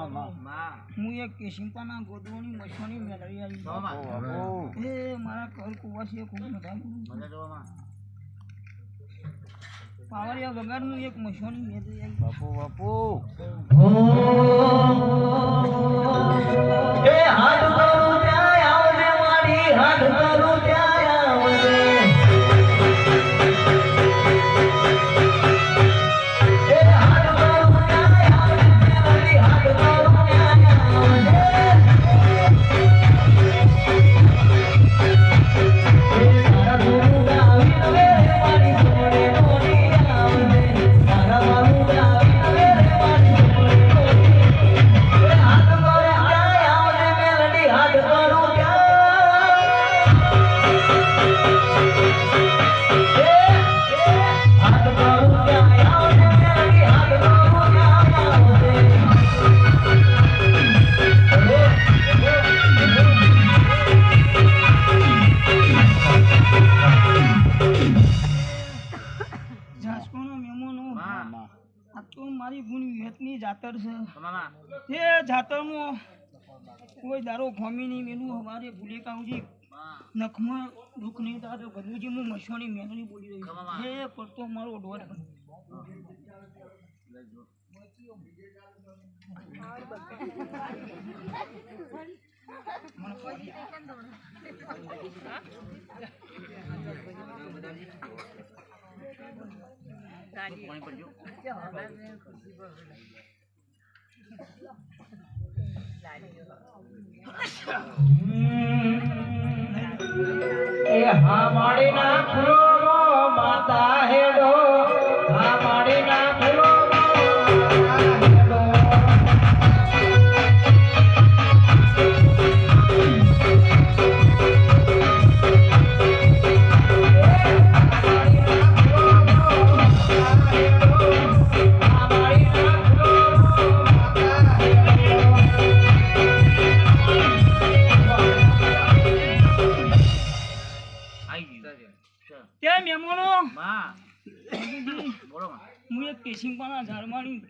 હું એક કેશિંપાના ગોદવાની મશોની મેળવી આવી એ મારા ઘર કુવાસી ખૂબ મજા પાવરિયા વગરનું એક મશોની મેળવી આવી બાપુ એ હાથ કરું ત્યાં આવજે મારી હાથ કરું ત્યાં આવજે એ હાથ કરું ત્યાં આવજે મારી હાથ કરું ત્યાં આવજે એ તારા ગુરુ ગાવી નવે મારી સોને મોની આવજે તારા બાબુ ગાવી નવે મારી સોને મોની હાથ કરું ત્યાં આવજે મેલડી હાથ કરું જાસકોનો મહેમાનો આ તો મારી ગુણ વિહતની જાતર છે એ જાતરમાં કોઈ દારો ખોમી નહીં મેલું અમારે ભૂલે કાવજી નખમાં દુઃખ નહીં થતો ગલુજી હું મશોની મેળવી બોલી રહી એ પડતો મારો ડોર એ હા માડી નાખલો માતા હેડો હા માડી નાખલો ત્યાં મહેમાનો હું એક કેશિંપાના ઝાડમાંની